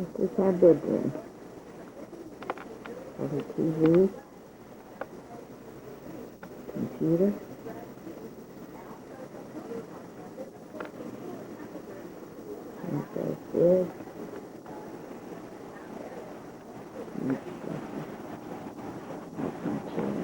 This is our bedroom. For the TV, computer. And there's this. That's my chair.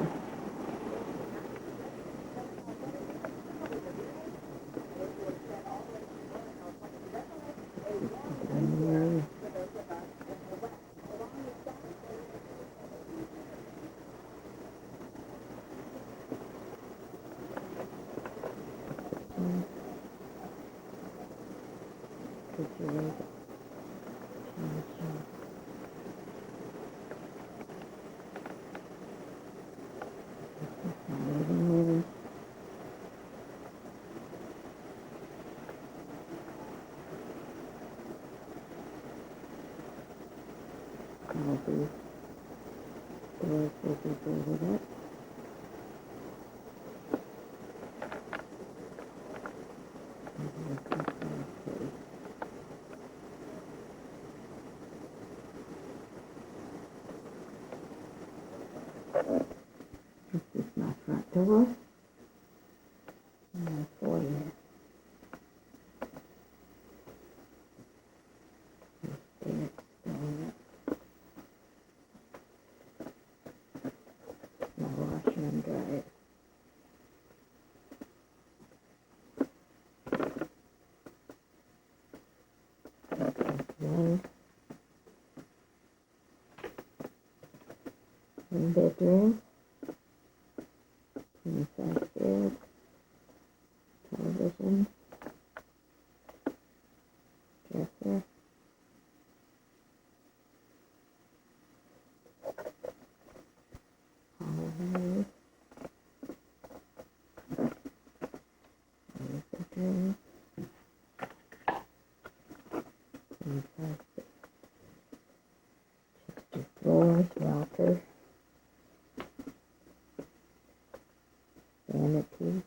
All these doors will be boarded up. This is my front door. And my foyer. Washer and dryer. One bedroom, king-size bed, television, dresser, hallway, bedroom, king-size bed, chest of drawers, rocker, vanity,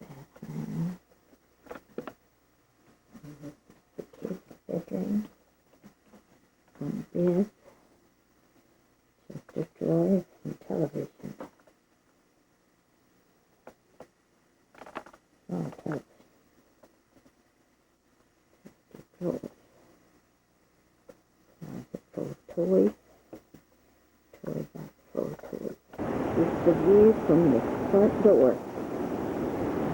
bathroom, the kids' bedroom, one bed, chest of drawers, and television. Oh, touch. Drawers. Closet full of toys. Toy box full of toys. This is the view from the front door.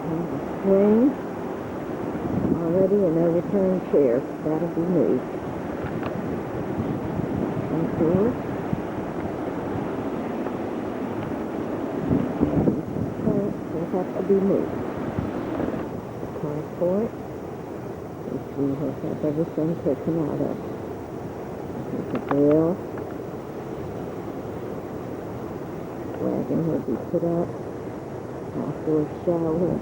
The swing. Already an overturned chair. That'll be moved. Front door. Will have to be moved. Carport. Which we have had everything taken out of. There's a grill. Wagon will be put up. Outdoor shower.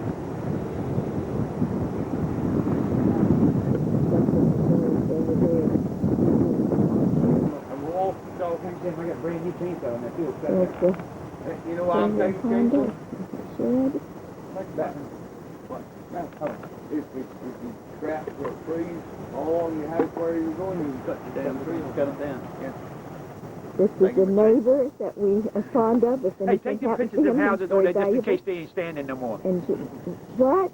Something storage over there. A wall, so I got brand new chainsaw on that too. There's the You know why I'm taking condo. chainsaw? Shed. Like that. What? No. If you scrap or trees all on your house where you're going, you can cut the damn trees and cut them down. Yeah. This is a neighbor that we are fond of. If Hey, anything take the happens pictures to of him, he's houses on very there just in valuable. case they ain't standing no more. And what?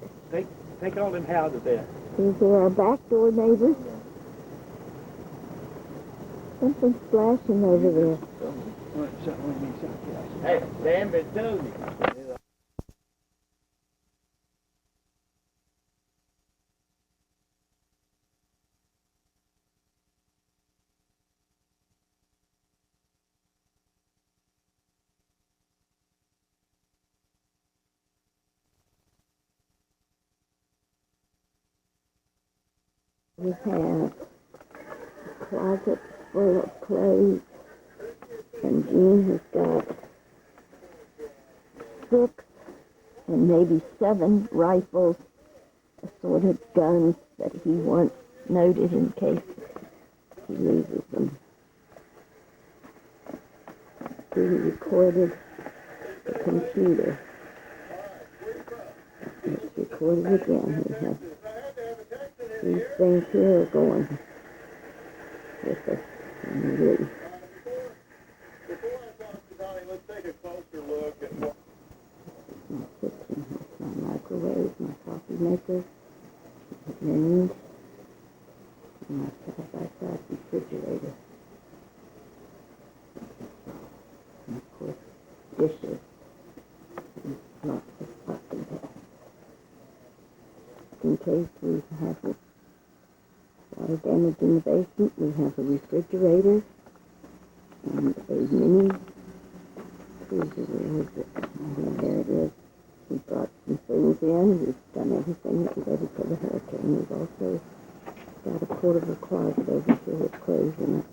Take all them houses there. These are our back door neighbors. Something splashing over there. Hey, damn it, too. We have a closet full of clothes, and Jean has got 6 and maybe 7 rifles, assorted guns that he wants noted in case he loses them. he recorded the computer. Let's record it again. We have these things here going with us. And really, Let's take a closer look at what my kitchen, that's my microwave, my coffee maker, my range, and my side-by-side refrigerator. And of course, dishes, and lots of pots and pans. In case we have water damage in the basement, we have a refrigerator and a mini freezer. Where is it? Oh, there it is. We brought some things in. We've done everything ready for the hurricane. We've also got a portable closet over here with clothes in